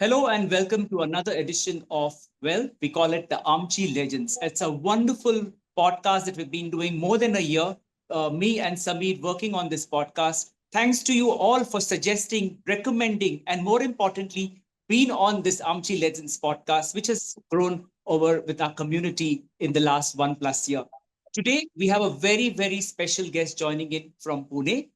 Hello and welcome to another edition of, well, we call it the Aamchi Legends. It's a wonderful podcast that we've been doing more than a year. Me and Samiir working on this podcast. Thanks to you all for suggesting, recommending, and more importantly, being on this Aamchi Legends podcast, which has grown over with our community in the last 1+ year. Today, we have a very, very special guest joining in from Pune.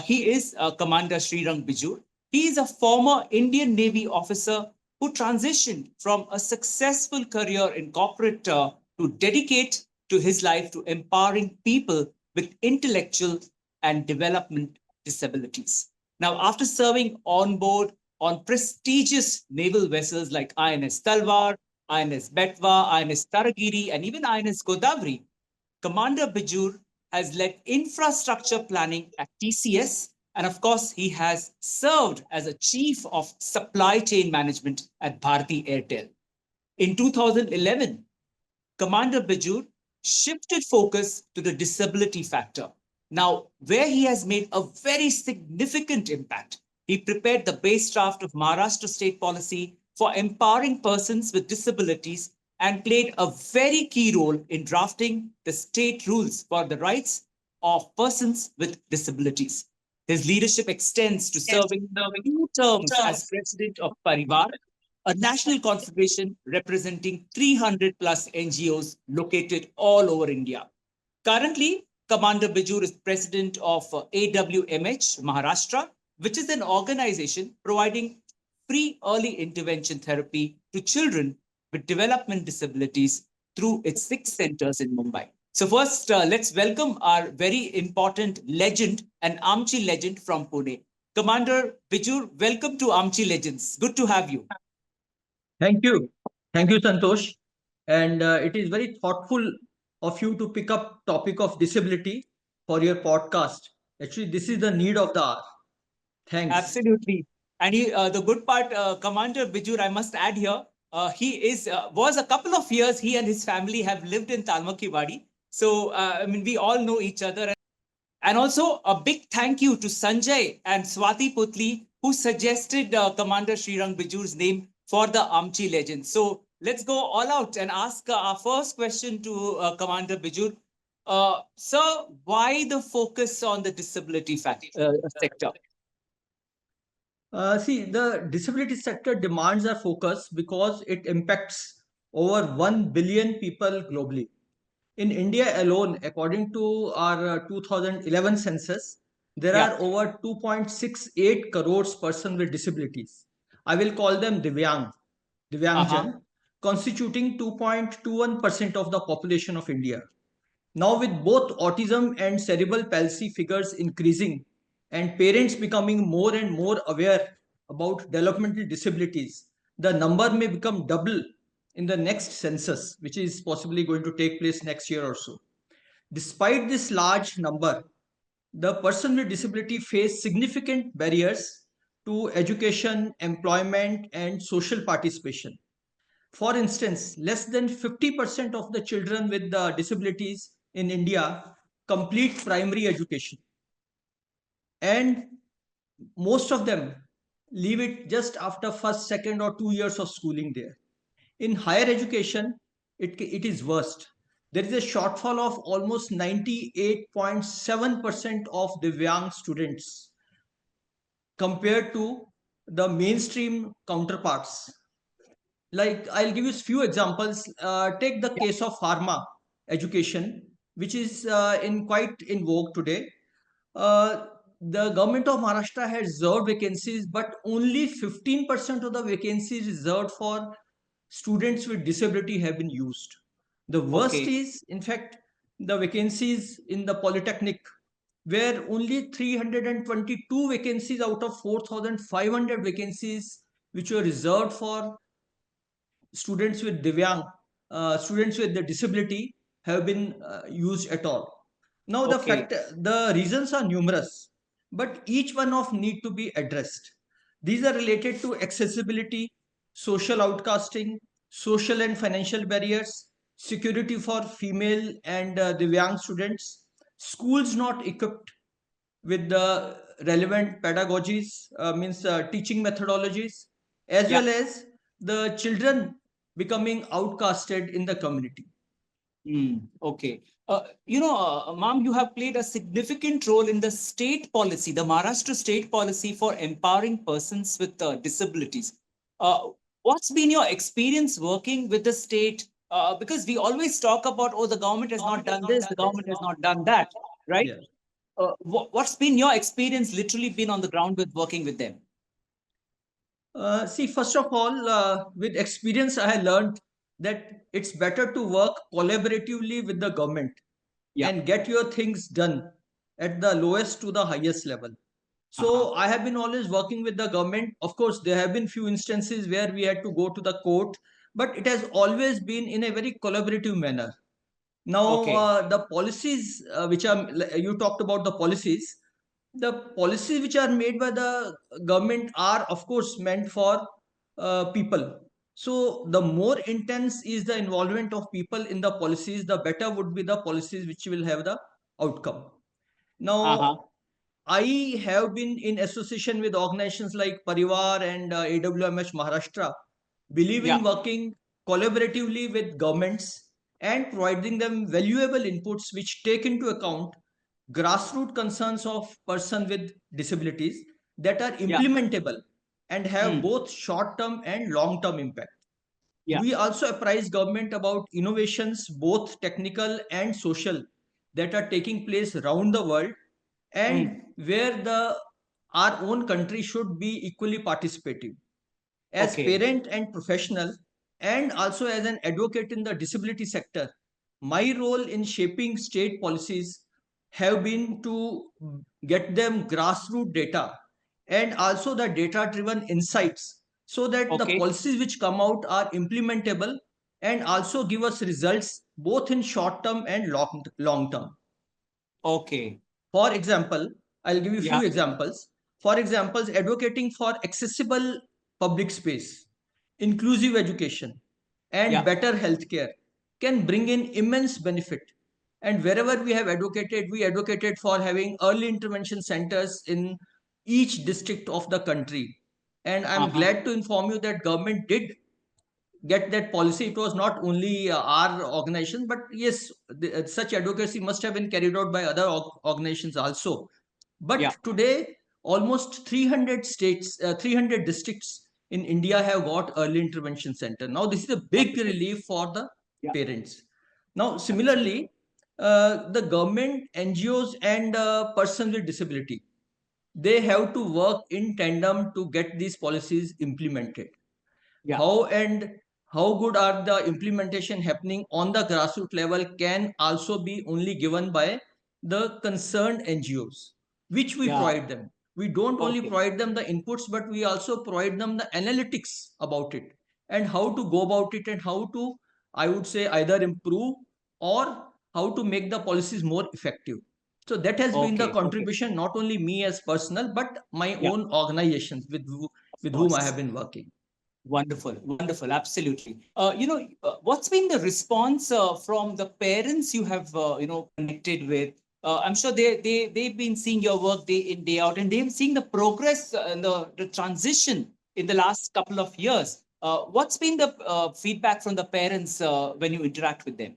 He is Commander Shrirang Bijur. He is a former Indian Navy officer who transitioned from a successful career in corporate to dedicate to his life to empowering people with intellectual and development disabilities. Now, after serving on board on prestigious naval vessels like INS Talwar, INS Betwa, INS Taragiri, and even INS Godavari, Commander Bijur has led infrastructure planning at TCS, and of course, he has served as a chief of supply chain management at Bharti Airtel. In 2011, Commander Bijur shifted focus to the disability factor. Now, where he has made a very significant impact, he prepared the base draft of Maharashtra state policy for empowering persons with disabilities and played a very key role in drafting the state rules for the rights of persons with disabilities. His leadership extends to serving 2 terms as president of Parivar, a national confederation representing 300 plus NGOs located all over India. Currently, Commander Bijur is president of AWMH Maharashtra, which is an organization providing free early intervention therapy to children with development disabilities through its 6 centers in Mumbai. So, first, let's welcome our very important legend, an Aamchi legend from Pune. Commander Bijur, welcome to Aamchi Legends. Good to have you. Thank you. Thank you, Santosh. And it is very thoughtful of you to pick up topic of disability for your podcast. Actually, this is the need of the hour. Thanks. Absolutely. And the good part, Commander Bijur, I must add here, he is was a couple of years. He and his family have lived in Talmakiwadi. So I mean, we all know each other. And also a big thank you to Sanjay and Swati Putli who suggested Commander Shrirang Bijur's name for the Amchi legend. So let's go all out and ask our first question to Commander Bijur. Sir, why the focus on the disability sector? See, the disability sector demands our focus because it impacts over 1 billion people globally. In India alone, according to our 2011 census, there Yeah. are over 2.68 crores persons with disabilities. I will call them Uh-huh. Divyangjan, constituting 2.21% of the population of India. Now, with both autism and cerebral palsy figures increasing and parents becoming more and more aware about developmental disabilities, the number may become double in the next census, which is possibly going to take place next year or so. Despite this large number, the person with disability face significant barriers to education, employment, and social participation. For instance, less than 50% of the children with the disabilities in India complete primary education, and most of them leave it just after first, second, or 2 years of schooling there. In higher education, it is worst. There is a shortfall of almost 98.7% of Divyang students compared to the mainstream counterparts. Like, I'll give you a few examples. Take the case of pharma education, which is in quite in vogue today. uh, the government of Maharashtra has reserved vacancies, but only 15% of the vacancies reserved for students with disability have been used. The worst Okay. is, in fact, the vacancies in the polytechnic, where only 322 vacancies out of 4,500 vacancies which were reserved for students with students with the disability have been used at all. Now Okay. the reasons are numerous, but each one of need to be addressed. These are related to accessibility, social outcasting, social and financial barriers, security for female and the young students, schools not equipped with the relevant pedagogies, means teaching methodologies, as Yeah. well as the children becoming outcasted in the community. Okay. Ma'am, you have played a significant role in the state policy, the Maharashtra state policy for empowering persons with disabilities. Uh, what's been your experience working with the state? Because we always talk about, oh, the government has not done this, the government has not done that, right? Yeah. What's been your experience literally been on the ground with working with them? See, first of all, with experience, I have learned that it's better to work collaboratively with the government Yeah. and get your things done at the lowest to the highest level. Uh-huh. So I have been always working with the government. Of course, there have been few instances where we had to go to the court, but it has always been in a very collaborative manner. Now, Okay. the policies which are, you talked about the policies which are made by the government are, of course, meant for people. So, the more intense is the involvement of people in the policies, the better would be the policies which will have the outcome. Uh-huh. Now, I have been in association with organizations like Parivar and AWMH Maharashtra, believe Yeah. in working collaboratively with governments and providing them valuable inputs which take into account grassroots concerns of person with disabilities that are Yeah. implementable and have Mm. both short-term and long-term impact. Yeah. We also apprise government about innovations, both technical and social, that are taking place around the world Mm. and where the our own country should be equally participative. As Okay. parent and professional, and also as an advocate in the disability sector, my role in shaping state policies have been to get them grassroots data and also the data driven insights so that the Okay. policies which come out are implementable and also give us results both in short term and long term. Okay. For example, I'll give you a Yeah. few examples. For examples, advocating for accessible public space, inclusive education, and Yeah. better healthcare can bring in immense benefit. And wherever we advocated for having early intervention centers in each district of the country. And I'm Uh-huh. glad to inform you that government did get that policy. It was not only our organization, but yes, such advocacy must have been carried out by other organizations also. Yeah. But today, almost 300 states, 300 districts in India have got early intervention center. Now, this is a big Wonderful. relief for the Yeah. parents. Now, Absolutely. similarly, the government, NGOs, and persons with disability, they have to work in tandem to get these policies implemented. Yeah. How and how good are the implementation happening on the grassroots level can also be only given by the concerned NGOs, which we Yeah. provide them. We don't only Okay. provide them the inputs, but we also provide them the analytics about it and how to go about it and how to, I would say, either improve or how to make the policies more effective. So that has been the Okay. Okay. contribution, not only me as personal, but my Yeah. own organizations Of with whom I have course. been working. Wonderful. Wonderful. Absolutely. What's been the response from the parents you have, connected with? I'm sure they've been seeing your work day in, day out, and they've seen the progress and the transition in the last couple of years. What's been the feedback from the parents when you interact with them?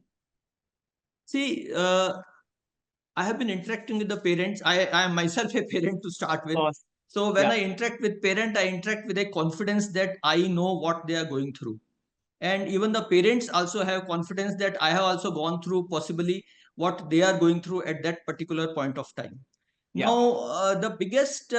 See, I have been interacting with the parents. I am myself a parent to start Of with. course. So when Yeah. I interact with parent, I interact with a confidence that I know what they are going through. And even the parents also have confidence that I have also gone through possibly what they are going through at that particular point of time. Yeah. Now, the biggest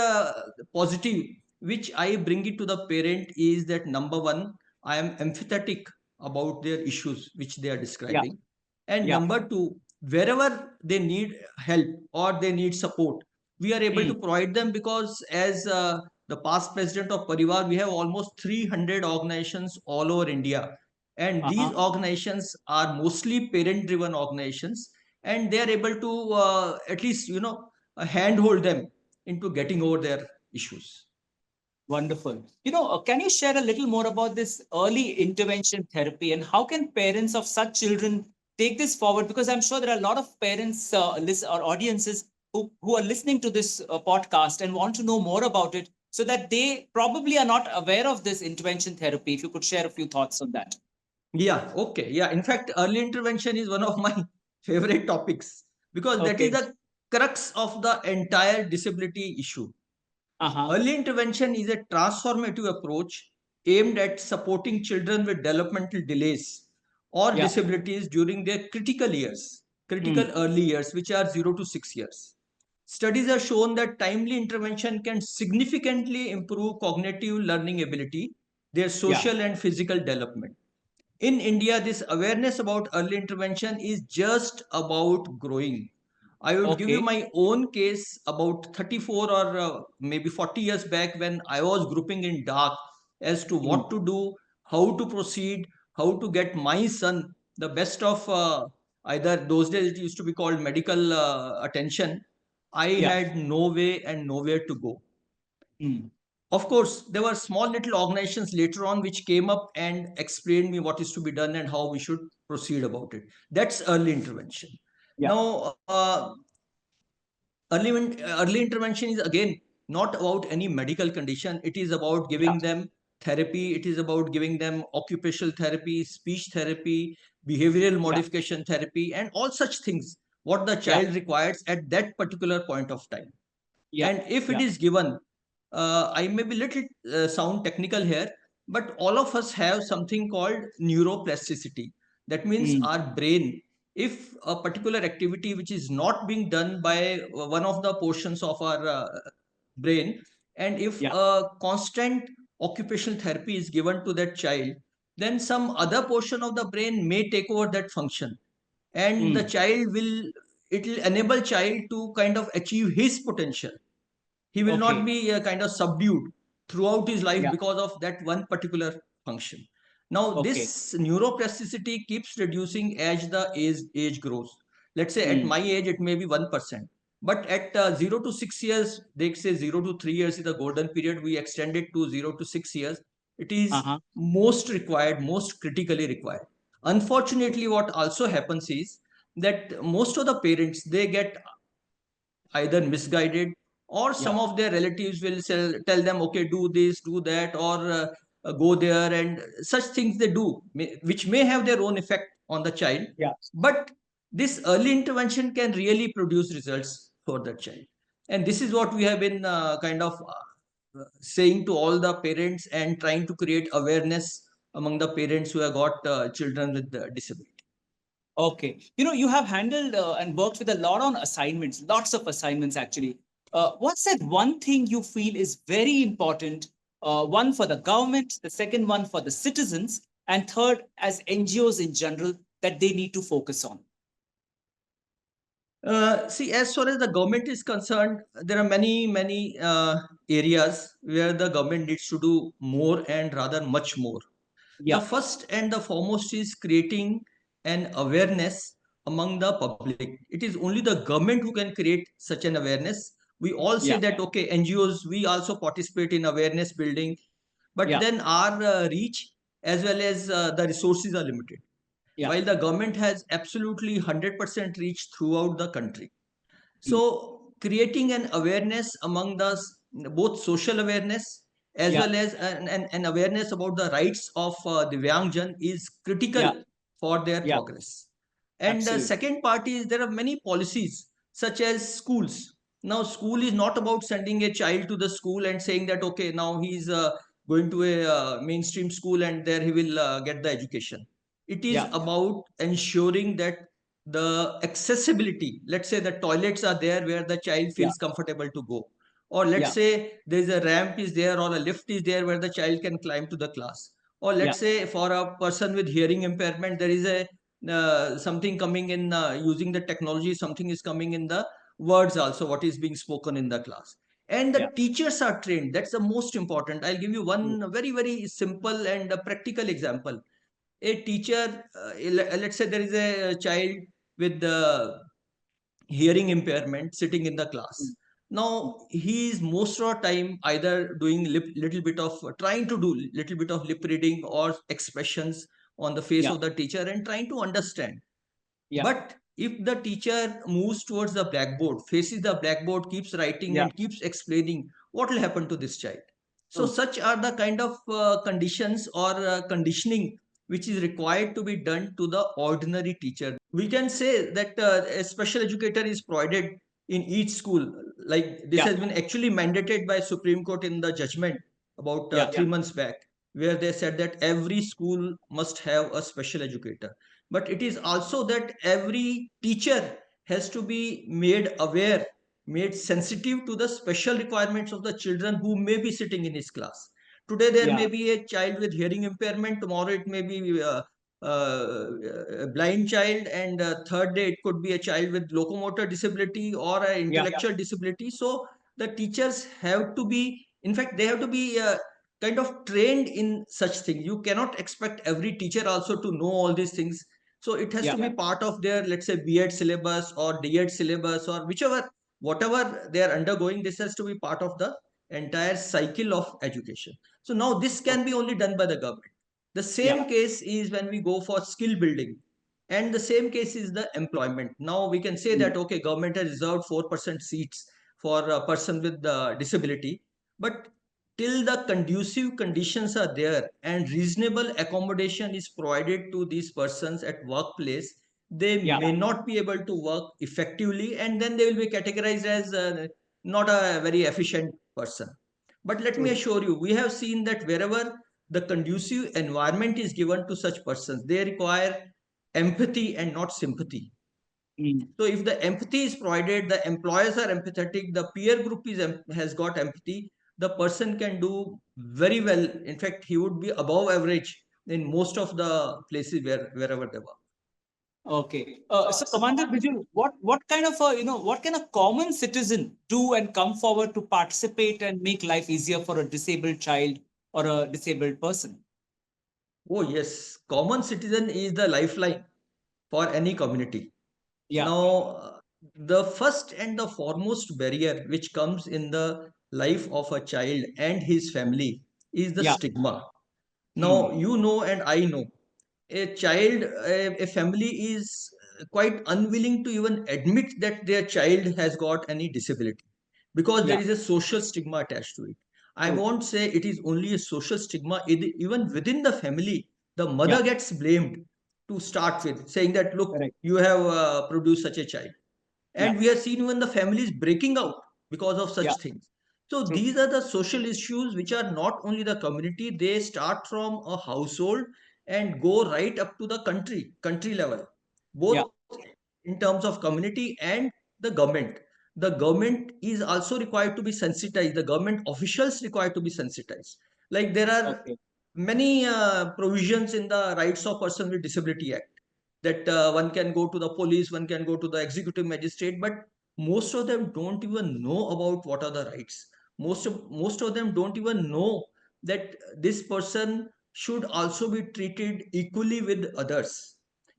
positive which I bring it to the parent is that number one, I am empathetic about their issues which they are Yeah. describing. And Yeah. number two, wherever they need help or they need support, we are able to Mm. provide them because, as the past president of Parivar, we have almost 300 organizations all over India. And these Uh-huh. organizations are mostly parent driven organizations, and they are able to at least, handhold them into getting over their issues. Wonderful. Can you share a little more about this early intervention therapy and how can parents of such children take this forward? Because I'm sure there are a lot of parents or audiences who are listening to this podcast and want to know more about it. so that they probably are not aware of this intervention therapy. If you could share a few thoughts on that. Yeah, okay. Yeah, in fact, early intervention is one of my favorite topics because that is Okay. the crux of the entire disability issue. Uh-huh. Early intervention is a transformative approach aimed at supporting children with developmental delays or Yeah. disabilities during their critical Mm. early years, which are 0 to 6 years. Studies have shown that timely intervention can significantly improve cognitive learning ability, their Yeah. social and physical development. In India, this awareness about early intervention is just about growing. I would give you Okay. my own case about 34 or maybe 40 years back when I was grouping in dark as to Mm. what to do, how to proceed, how to get my son the best of either those days it used to be called medical attention. I Yeah. had no way and nowhere to go. Mm. Of course, there were small little organizations later on which came up and explained me what is to be done and how we should proceed about it. That's early intervention. Yeah. Now, early intervention is again not about any medical condition. It is about Yeah. giving them therapy. It is about giving them occupational therapy, speech therapy, behavioral Yeah. modification therapy, and all such things what the Yeah. child requires at that particular point of time. Yeah. And if it Yeah. is given, I may be little sound technical here, but all of us have something called neuroplasticity. That means Mm. our brain, if a particular activity which is not being done by one of the portions of our brain, and if Yeah. a constant occupational therapy is given to that child, then some other portion of the brain may take over that function, and the Mm. child will, it will enable child to kind of achieve his potential. He will not Okay. be kind of subdued throughout his life Yeah. because of that one particular function. Now Okay. this neuroplasticity keeps reducing as the age grows. Let's say at Mm. my age it may be 1%, but at 0 to 6 years, they say 0 to 3 years is the golden period, we extend it to 0 to 6 years. It is Uh-huh. most required, most critically required. Unfortunately, what also happens is that most of the parents, they get either misguided, or Yeah. some of their relatives will tell them, okay, do this, do that, or go there, and such things they do, which may have their own effect on the child. Yeah. But this early intervention can really produce results for that child. And this is what we have been kind of saying to all the parents and trying to create awareness among the parents who have got children with disability. Okay. You have handled and worked with a lot on assignments, lots of assignments actually. What's that one thing you feel is very important? One for the government, the second one for the citizens, and third, as NGOs in general, that they need to focus on. See, as far as the government is concerned, there are many areas where the government needs to do more, and rather much more. The Yeah. first and the foremost is creating an awareness among the public. It is only the government who can create such an awareness. We all say Yeah. that, okay, NGOs, we also participate in awareness building, but Yeah. then our reach as well as the resources are limited, Yeah. while the government has absolutely 100% reach throughout the country. Mm. So creating an awareness among the both social awareness as Yeah. well as an awareness about the rights of Divyangjan is Yeah. critical for their Yeah. progress. And the Absolutely. second part is there are many policies such as schools. Now, school is not about sending a child to the school and saying that, okay, now he's going to a mainstream school and there he will get the education. It is Yeah. about ensuring that the accessibility, let's say the toilets are there where the child Yeah. feels comfortable to go, or let's Yeah. say there's a ramp is there or a lift is there where the child can climb to the class, or Yeah. let's say for a person with hearing impairment there is a something coming in using the technology, something is coming in the words also what is being spoken in the class, and the Yeah. teachers are trained. That's the most important. I'll give you one very simple and practical example. A teacher, let's say there is a child with the hearing impairment sitting in the Mm. class. Mm. Now he is most of the time either doing little bit of trying to do little bit of lip reading or expressions on the face Yeah. of the teacher and trying to understand. Yeah. But if the teacher moves towards the blackboard, faces the blackboard, keeps writing Yeah. and keeps explaining, what will happen to this child? So True. such are the kind of conditions or conditioning which is required to be done to the ordinary teacher. We can say that a special educator is provided in each school. Like this Yeah. has been actually mandated by Supreme Court in the judgment about Yeah. 3 months back, where they said that every school must have a special educator. But it is also that every teacher has to be made aware, made sensitive to the special requirements of the children who may be sitting in his class. Today there Yeah. may be a child with hearing impairment, tomorrow it may be a blind child, and third day it could be a child with locomotor disability or an Yeah. intellectual disability. So the teachers have to be, in fact, they have to be kind of trained in such things. You cannot expect every teacher also to know all these things. So it has Yeah. to be part of their, let's say, B.Ed syllabus or D.Ed syllabus or whichever, whatever they are undergoing. This has to be part of the entire cycle of education. So now this can be Okay. only done by the government. The Yeah. same case is when we go for skill building, and the same case is the employment. Now we can say Mm. that okay, government has reserved 4% seats for a person with disability, but till the conducive conditions are there and reasonable accommodation is provided to these persons at workplace, they Yeah. may not be able to work effectively, and then they will be categorized as not a very efficient person. But let me True. assure you, we have seen that wherever the conducive environment is given to such persons, they require empathy and not sympathy. Mm. So if the empathy is provided, the employers are empathetic, the peer group has got empathy, the person can do very well. In fact, he would be above average in most of the places wherever they work. Okay. So, Commander Bijur, what kind of a what can a common citizen do and come forward to participate and make life easier for a disabled child or a disabled person? Oh yes, common citizen is the lifeline for any community. Yeah. Now, the first and the foremost barrier which comes in the life of a child and his family is the Yeah. stigma. Now, Mm. you know, and I know, a family is quite unwilling to even admit that their child has got any disability because there Yeah. is a social stigma attached to it. I True. won't say it is only a social stigma, even within the family, the Yeah. mother gets blamed to start with, saying that, look, Correct. you have produced such a child. Yeah. And we have seen even the families breaking out because of Yeah. such things. So True. these are the social issues which are not only the community, they start from a household and go right up to the country level, Yeah. both in terms of community and the government. The government is also required to be sensitized, the government officials required to be sensitized. Like there are Okay. many provisions in the Rights of Person with Disability Act, that one can go to the police, one can go to the executive magistrate, but most of them don't even know about what are the rights. Most of them don't even know that this person should also be treated equally with others.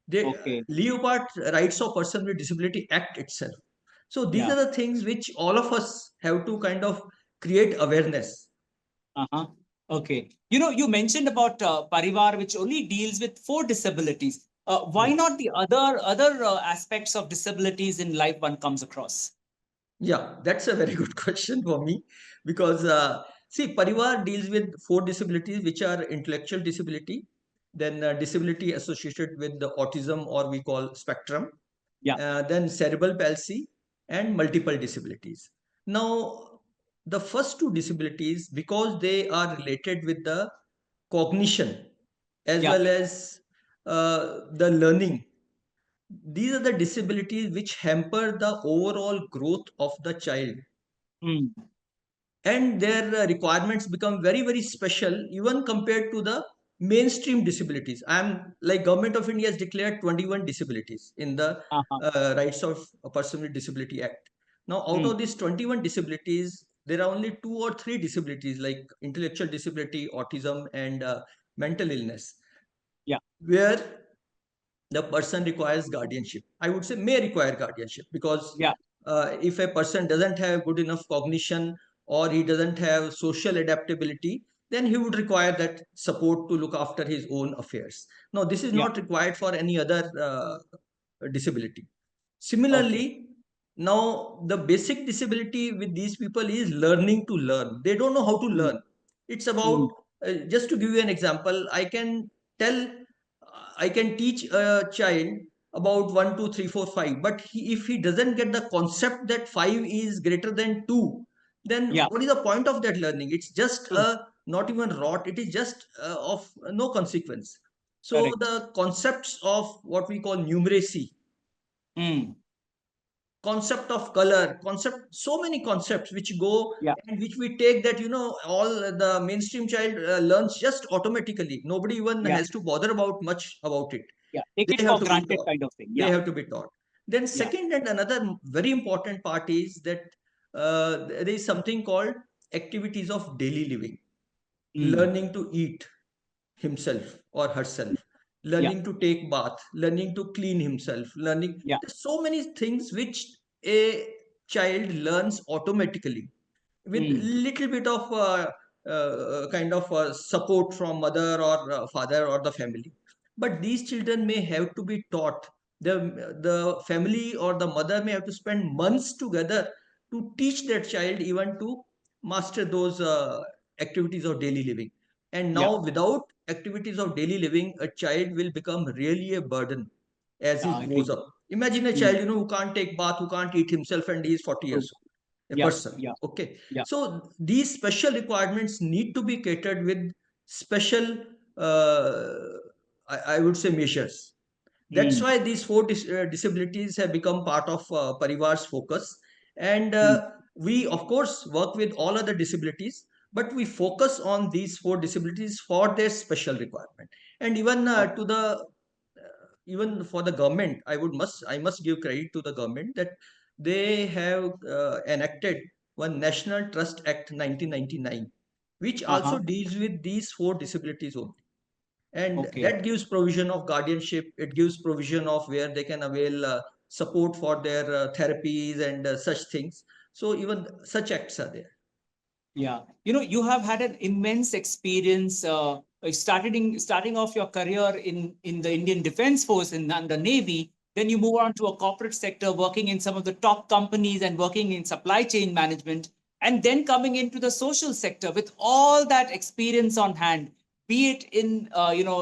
They Okay. leave apart Rights of Person with Disability Act itself. So these Yeah. are the things which all of us have to kind of create awareness. Uh-huh. Okay. You mentioned about Parivar, which only deals with four disabilities. Why Yes. not the other aspects of disabilities in life one comes across? Yeah, that's a very good question for me because see, Parivar deals with four disabilities, which are intellectual disability, then disability associated with the autism or we call spectrum, Yeah. then cerebral palsy and multiple disabilities. Now, the first two disabilities, because they are related with the cognition as Yeah. well as the learning, these are the disabilities which hamper the overall growth of the child, Mm. and their requirements become very very special even compared to the mainstream disabilities. I am like, government of India has declared 21 disabilities in the Uh-huh. Rights of a Person with Disability Act. Now out Mm. of these 21 disabilities, there are only two or three disabilities like intellectual disability, autism, and mental illness, Yeah. where the person requires guardianship. I would say may require guardianship because Yeah. if a person doesn't have good enough cognition or he doesn't have social adaptability, then he would require that support to look after his own affairs. Now this is Yeah. not required for any other disability. Okay. Similarly, Now, the basic disability with these people is learning to learn. They don't know how to mm, learn. It's about, mm, just to give you an example, tell, I can teach a child about 1, 2, 3, 4, 5. But if he doesn't get the concept that 5 is greater than 2, then yeah, what is the point of that learning? It's just true, not even rot, it is just of no consequence. So, correct. the concepts of what we call numeracy, Mm, concept of color, concept, so many concepts which go, yeah, and which we take that, all the mainstream child learns just automatically. Nobody even yeah, has to bother about much about it. yeah. Take it They have for to be granted, taught. kind of thing. They Yeah, have to be taught. Then yeah. second, and another very important part is that there is something called activities of daily living, Mm, learning to eat himself or herself, yeah, learning to take bath, learning to clean himself, learning. yeah, There's so many things which a child learns automatically with mm, little bit of kind of support from mother or father or the family. But these children may have to be taught. The family or the mother may have to spend months together to teach that child even to master those activities of daily living. And yeah. now, without activities of daily living, a child will become really a burden as he I grows agree. up. Imagine a Mm, child, who can't take bath, who can't eat himself, and he is 40 true. years old, a Yeah, person. yeah, Okay. yeah. So these special requirements need to be catered with special, uh, I would say, measures. That's Mm, why these four disabilities have become part of Parivar's focus. And mm, we, of course, work with all other disabilities, but we focus on these four disabilities for their special requirement. And even oh, even for the government, I must give credit to the government that they have enacted one National Trust Act 1999, which also uh-huh. deals with these four disabilities only. And Okay. that gives provision of guardianship, it gives provision of where they can avail support for their therapies and such things. So even such acts are there. Yeah, you have had an immense experience. Starting off your career in the Indian Defense Force and the Navy. Then you move on to a corporate sector, working in some of the top companies and working in supply chain management, and then coming into the social sector with all that experience on hand, be it in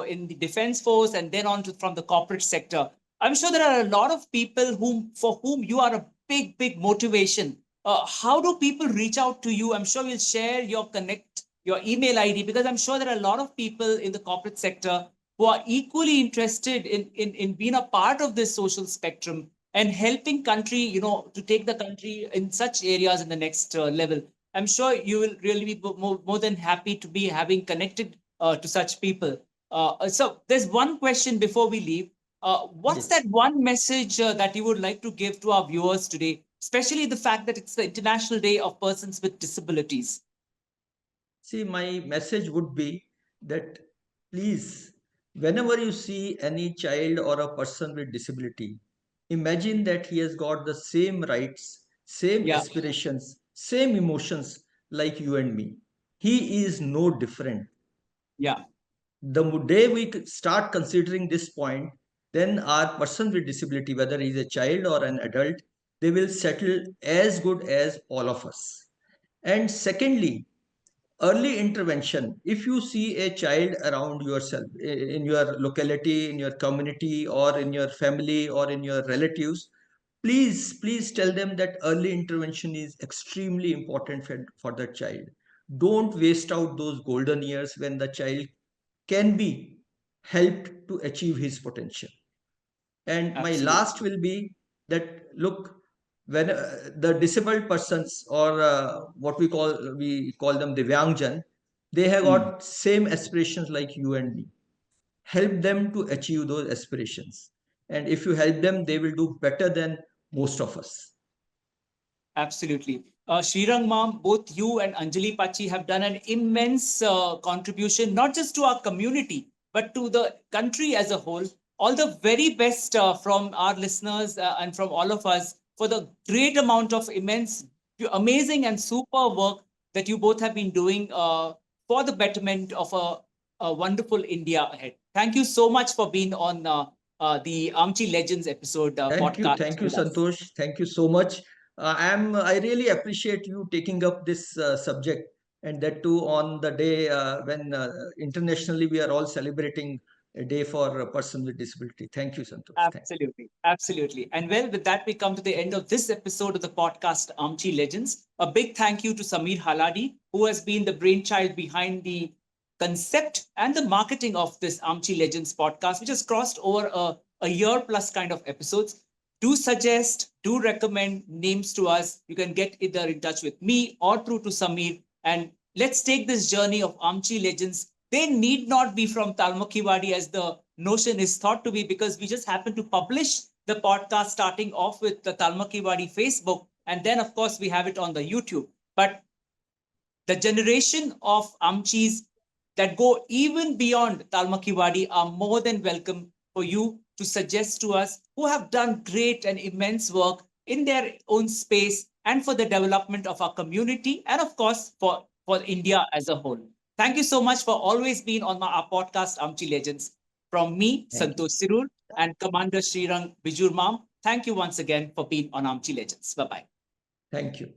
in the Defense Force and then on to from the corporate sector. I'm sure there are a lot of people for whom you are a big motivation. How do people reach out to you? I'm sure you'll share your email ID, because I'm sure there are a lot of people in the corporate sector who are equally interested in being a part of this social spectrum and helping country, to take the country in such areas in the next level. I'm sure you will really be more than happy to be having connected to such people. So there's one question before we leave. What's Yes. that one message that you would like to give to our viewers today, especially the fact that it's the International Day of Persons with Disabilities? See, my message would be that, please, whenever you see any child or a person with disability, imagine that he has got the same rights, same Yeah, aspirations, same emotions like you and me. He is no different. yeah, The day we start considering this point, then our person with disability, whether he's a child or an adult, they will settle as good as all of us. And secondly, early intervention. If you see a child around yourself, in your locality, in your community, or in your family, or in your relatives, please tell them that early intervention is extremely important for the child. Don't waste out those golden years when the child can be helped to achieve his potential. And my absolutely. last will be that, look, when the disabled persons, or what we call them Divyangjan, they have Mm. got same aspirations like you and me. Help them to achieve those aspirations. And if you help them, they will do better than most of us. Absolutely. Shrirang ma'am, both you and Anjali Pachi have done an immense contribution, not just to our community, but to the country as a whole. All the very best from our listeners and from all of us for the great amount of immense, amazing, and super work that you both have been doing for the betterment of a wonderful India ahead. Thank you so much for being on the Aamchi Legends episode podcast Thank you, with us. Santosh. Thank you so much. I really appreciate you taking up this subject, and that too on the day when internationally we are all celebrating a day for a person with disability. Thank you, Santosh. Thank Absolutely. Absolutely. And well, with that, we come to the end of this episode of the podcast Aamchi Legends. A big thank you to Samiir Halady, who has been the brainchild behind the concept and the marketing of this Aamchi Legends podcast, which has crossed over a year plus kind of episodes. Do suggest, do recommend names to us. You can get either in touch with me or through to Samiir. And let's take this journey of Aamchi Legends. They need not be from Talmakiwadi as the notion is thought to be, because we just happen to publish the podcast starting off with the Talmakiwadi Facebook. And then, of course, we have it on the YouTube. But the generation of Amchis that go even beyond Talmakiwadi are more than welcome for you to suggest to us, who have done great and immense work in their own space and for the development of our community and, of course, for India as a whole. Thank you so much for always being on our podcast, Amchi Legends. From me, thank you. Santosh Sirur, and Commander Shrirang Bijur Mam, thank you once again for being on Amchi Legends. Bye bye. Thank you.